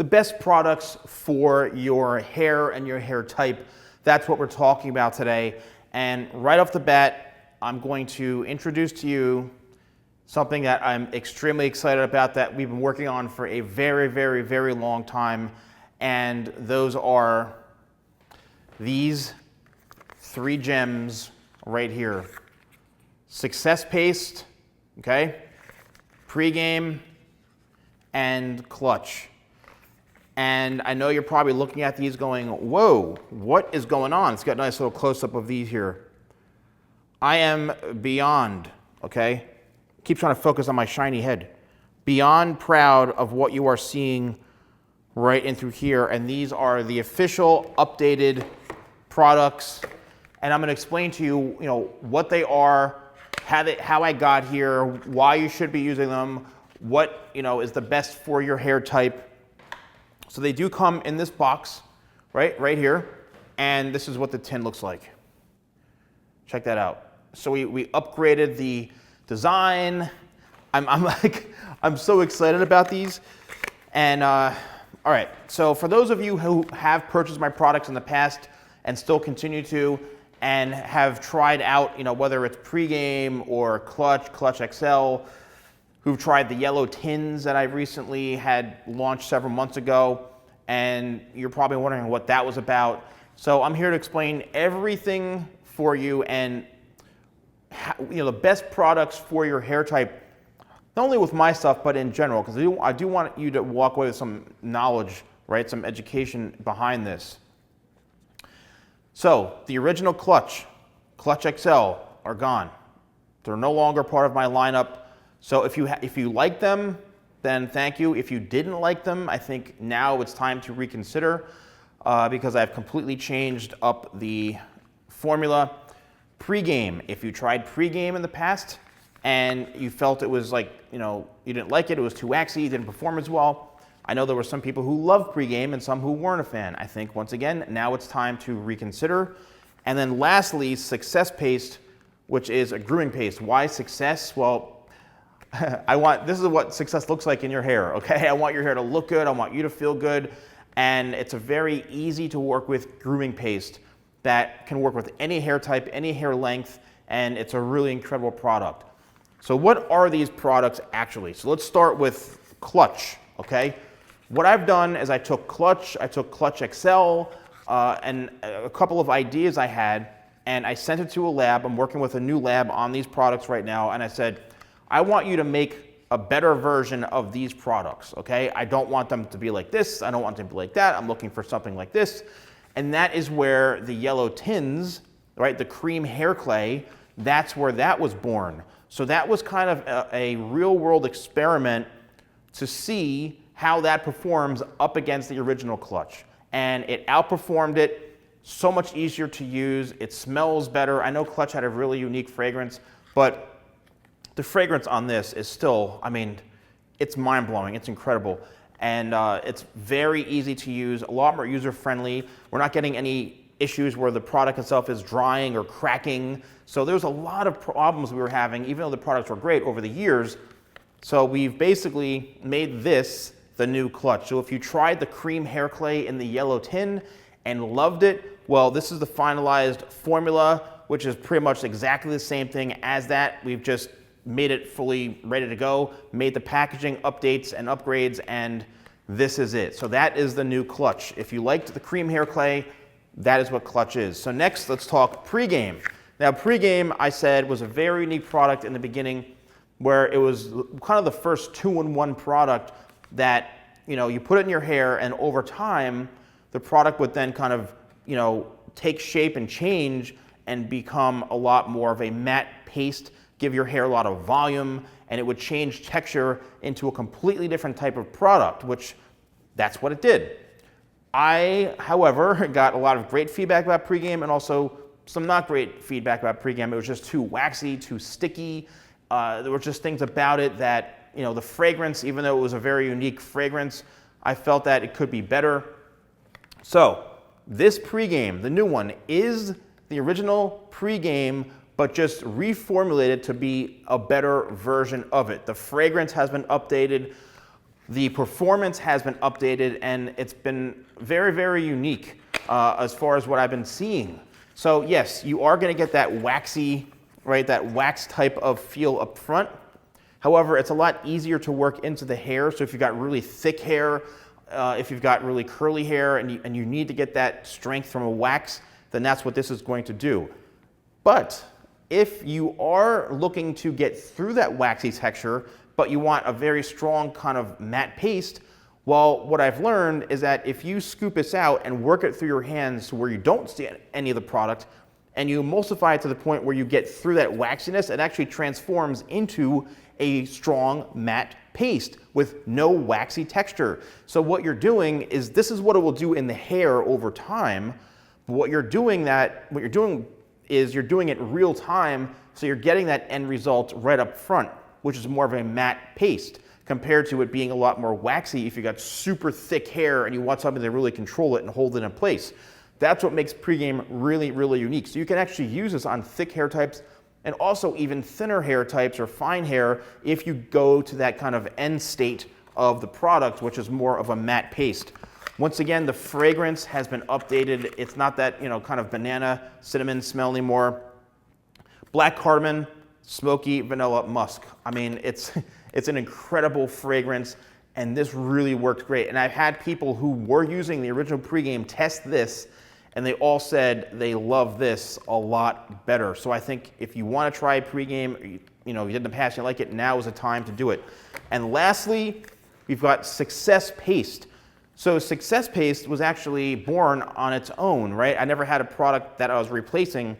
the best products for your hair and your hair type. That's what we're talking about today. And right off the bat, I'm going to introduce to you something that I'm extremely excited about that we've been working on for a very, very, very long time. And those are these 3 gems right here. Success Paste, okay, Pregame, and Clutch. And I know you're probably looking at these going, whoa, what is going on? It's got a nice little close-up of these here. I am beyond, okay? Keep trying to focus on my shiny head. Beyond proud of what you are seeing right in through here. And these are the official updated products. And I'm going to explain to you, what they are, how I got here, why you should be using them, what, is the best for your hair type. So they do come in this box, right here, and this is what the tin looks like. Check that out. So we upgraded the design. I'm so excited about these. And all right, so for those of you who have purchased my products in the past and still continue to, and have tried out, whether it's Pregame or Clutch XL, who've tried the yellow tins that I recently had launched several months ago, and you're probably wondering what that was about. So I'm here to explain everything for you and how, the best products for your hair type, not only with my stuff, but in general, because I do want you to walk away with some knowledge, right? Some education behind this. So the original Clutch XL are gone. They're no longer part of my lineup. So if you like them, then thank you. If you didn't like them, I think now it's time to reconsider because I've completely changed up the formula. Pregame, if you tried Pregame in the past and you felt it was like, you didn't like it, it was too waxy, it didn't perform as well. I know there were some people who loved Pregame and some who weren't a fan. I think, once again, now it's time to reconsider. And then lastly, Success Paste, which is a grooming paste. Why Success? Well, this is what success looks like in your hair, okay? I want your hair to look good, I want you to feel good, and it's a very easy to work with grooming paste that can work with any hair type, any hair length, and it's a really incredible product. So what are these products actually? So let's start with Clutch, okay? What I've done is I took Clutch XL, and a couple of ideas I had, and I sent it to a lab. I'm working with a new lab on these products right now, and I said, I want you to make a better version of these products, okay? I don't want them to be like this. I don't want them to be like that. I'm looking for something like this. And that is where the yellow tins, right, the cream hair clay, that's where that was born. So that was kind of a real-world experiment to see how that performs up against the original Clutch. And it outperformed it, so much easier to use, it smells better. I know Clutch had a really unique fragrance, but the fragrance on this is still, it's mind-blowing, it's incredible. And it's very easy to use, a lot more user-friendly. We're not getting any issues where the product itself is drying or cracking. So there's a lot of problems we were having, even though the products were great over the years. So we've basically made this the new Clutch. So if you tried the cream hair clay in the yellow tin and loved it, well, this is the finalized formula, which is pretty much exactly the same thing as that. We've just made it fully ready to go, made the packaging updates and upgrades, and this is it. So that is the new Clutch. If you liked the cream hair clay, that is what Clutch is. So next, let's talk Pregame. Now, Pregame, I said, was a very unique product in the beginning where it was kind of the first two-in-one product that, you put it in your hair, and over time, the product would then kind of, take shape and change and become a lot more of a matte paste, give your hair a lot of volume, and it would change texture into a completely different type of product, which that's what it did. I, however, got a lot of great feedback about Pregame and also some not great feedback about Pregame. It was just too waxy, too sticky. There were just things about it that, the fragrance, even though it was a very unique fragrance, I felt that it could be better. So this Pregame, the new one, is the original Pregame, but just reformulated to be a better version of it. The fragrance has been updated. The performance has been updated, and it's been very, very unique as far as what I've been seeing. So yes, you are going to get that waxy, right, that wax type of feel up front. However, it's a lot easier to work into the hair. So if you've got really thick hair, if you've got really curly hair and you need to get that strength from a wax, then that's what this is going to do. But if you are looking to get through that waxy texture, but you want a very strong kind of matte paste, well, what I've learned is that if you scoop this out and work it through your hands to where you don't see any of the product, and you emulsify it to the point where you get through that waxiness, it actually transforms into a strong matte paste with no waxy texture. So what you're doing is, this is what it will do in the hair over time. But what you're doing is you're doing it real time, so you're getting that end result right up front, which is more of a matte paste compared to it being a lot more waxy if you got super thick hair and you want something to really control it and hold it in place. That's what makes pregame really, really unique. So you can actually use this on thick hair types and also even thinner hair types or fine hair if you go to that kind of end state of the product, which is more of a matte paste. Once again, the fragrance has been updated. It's not that, kind of banana, cinnamon smell anymore. Black cardamom, smoky vanilla musk. I mean, it's an incredible fragrance, and this really worked great. And I've had people who were using the original pregame test this, and they all said they love this a lot better. So I think if you want to try pregame, you did in the past, you like it, now is the time to do it. And lastly, we've got Success Paste. So Success Paste was actually born on its own, right? I never had a product that I was replacing.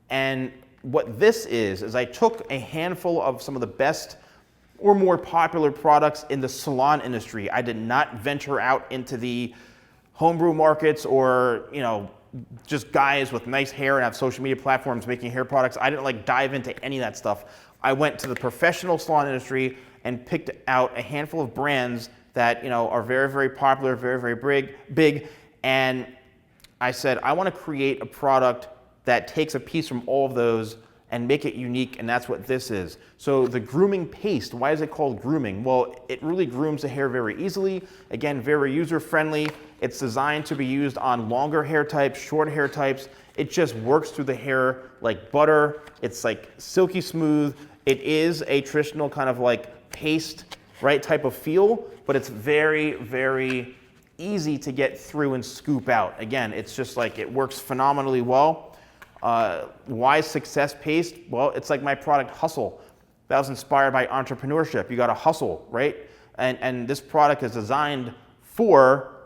And what this is I took a handful of some of the best or more popular products in the salon industry. I did not venture out into the homebrew markets or, just guys with nice hair and have social media platforms making hair products. I didn't dive into any of that stuff. I went to the professional salon industry and picked out a handful of brands that, are very, very popular, very, very big. And I said, I want to create a product that takes a piece from all of those and make it unique, and that's what this is. So the Grooming Paste, why is it called grooming? Well, it really grooms the hair very easily. Again, very user-friendly. It's designed to be used on longer hair types, short hair types. It just works through the hair like butter. It's silky smooth. It is a traditional kind of paste, right, type of feel, but it's very, very easy to get through and scoop out. Again, it's just it works phenomenally well. Why Success Paste? Well, it's like my product Hustle. That was inspired by entrepreneurship. You got to hustle, right? And this product is designed for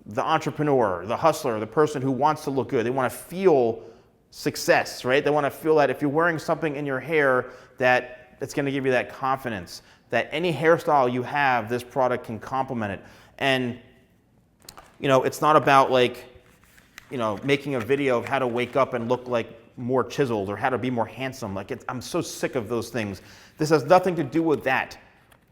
the entrepreneur, the hustler, the person who wants to look good. They want to feel success, right? They want to feel that if you're wearing something in your hair, that it's going to give you that confidence, that any hairstyle you have, this product can complement it. And, it's not about making a video of how to wake up and look more chiseled or how to be more handsome. I'm so sick of those things. This has nothing to do with that,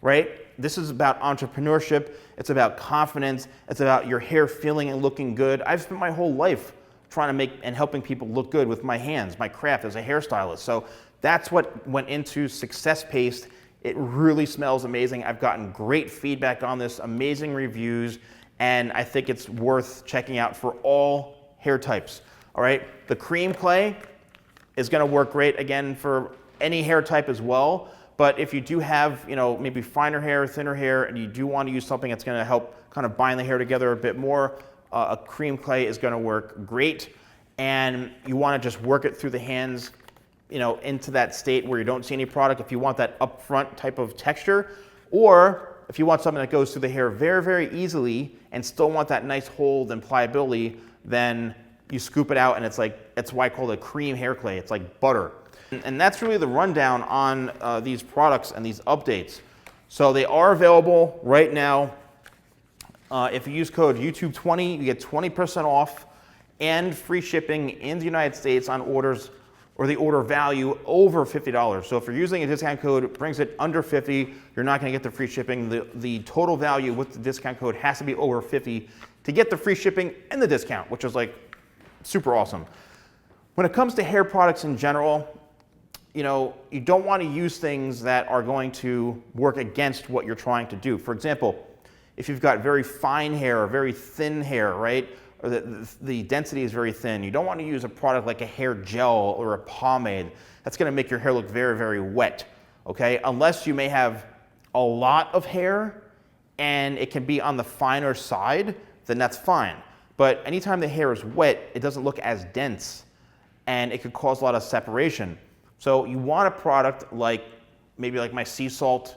right? This is about entrepreneurship. It's about confidence. It's about your hair feeling and looking good. I've spent my whole life trying to make and helping people look good with my hands, my craft as a hairstylist. So that's what went into Success Paste. It really smells amazing. I've gotten great feedback on this, amazing reviews, and I think it's worth checking out for all hair types. All right, the cream clay is going to work great again for any hair type as well. But if you do have, maybe finer hair, thinner hair, and you do want to use something that's going to help kind of bind the hair together a bit more, a cream clay is going to work great. And you want to just work it through the hands, into that state where you don't see any product. If you want that upfront type of texture, or if you want something that goes through the hair very, very easily and still want that nice hold and pliability, then you scoop it out, and it's why I call it a cream hair clay. It's like butter. And that's really the rundown on these products and these updates. So they are available right now. If you use code YouTube20, you get 20% off and free shipping in the United States on orders or the order value over $50. So if you're using a discount code, it brings it under $50, you're not going to get the free shipping. The total value with the discount code has to be over $50 to get the free shipping and the discount, which is super awesome. When it comes to hair products in general, you don't want to use things that are going to work against what you're trying to do. For example, if you've got very fine hair or very thin hair, right? Or the density is very thin. You don't want to use a product like a hair gel or a pomade. That's going to make your hair look very, very wet, okay? Unless you may have a lot of hair and it can be on the finer side, then that's fine. But anytime the hair is wet, it doesn't look as dense and it could cause a lot of separation. So you want a product like, maybe like my sea salt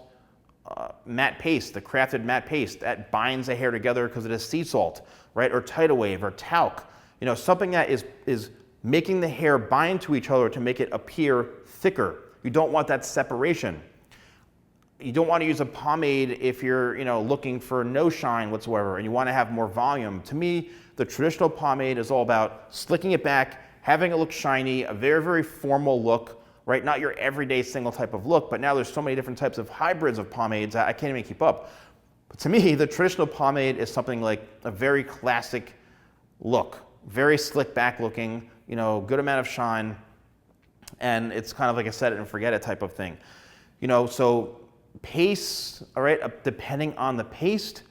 matte paste, the crafted matte paste that binds the hair together because it is sea salt, right? Or Tidal Wave or talc, you know, something that is making the hair bind to each other to make it appear thicker. You don't want that separation. You don't want to use a pomade if you're, you know, looking for no shine whatsoever and you want to have more volume. To me, the traditional pomade is all about slicking it back, having it look shiny, a very, very formal look, right? Not your everyday single type of look, but now there's so many different types of hybrids of pomades I can't even keep up. But to me, the traditional pomade is something like a very classic look, very slick back looking, you know, good amount of shine, and it's kind of like a set it and forget it type of thing. You know, so paste, all right, depending on the paste,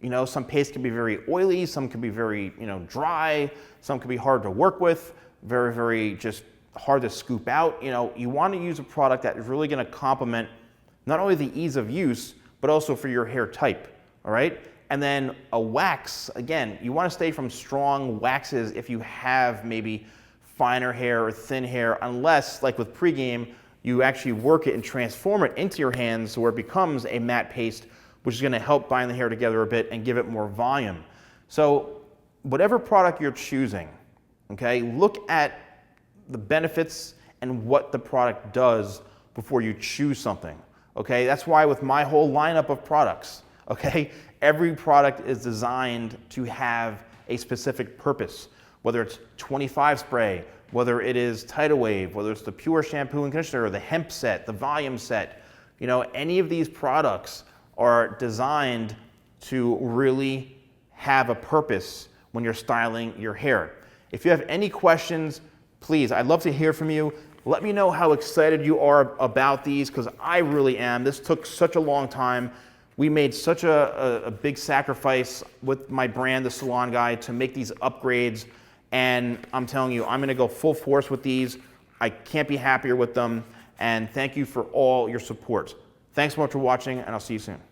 you know, some paste can be very oily, some can be very, you know, dry, some can be hard to work with, very, very just hard to scoop out. You know, you want to use a product that is really going to complement not only the ease of use, but also for your hair type, all right? And then a wax, again, you want to stay from strong waxes if you have maybe finer hair or thin hair, unless, like with pregame, you actually work it and transform it into your hands where it becomes a matte paste, which is going to help bind the hair together a bit and give it more volume. So whatever product you're choosing, okay, look at the benefits and what the product does before you choose something, okay? That's why with my whole lineup of products, okay, every product is designed to have a specific purpose, whether it's 25 spray, whether it is Tidal Wave, whether it's the pure shampoo and conditioner, or the hemp set, the volume set. You know, any of these products are designed to really have a purpose when you're styling your hair. If you have any questions, please, I'd love to hear from you. Let me know how excited you are about these, because I really am. This took such a long time. We made such a big sacrifice with my brand, TheSalonGuy, to make these upgrades. And I'm telling you, I'm going to go full force with these. I can't be happier with them. And thank you for all your support. Thanks so much for watching, and I'll see you soon.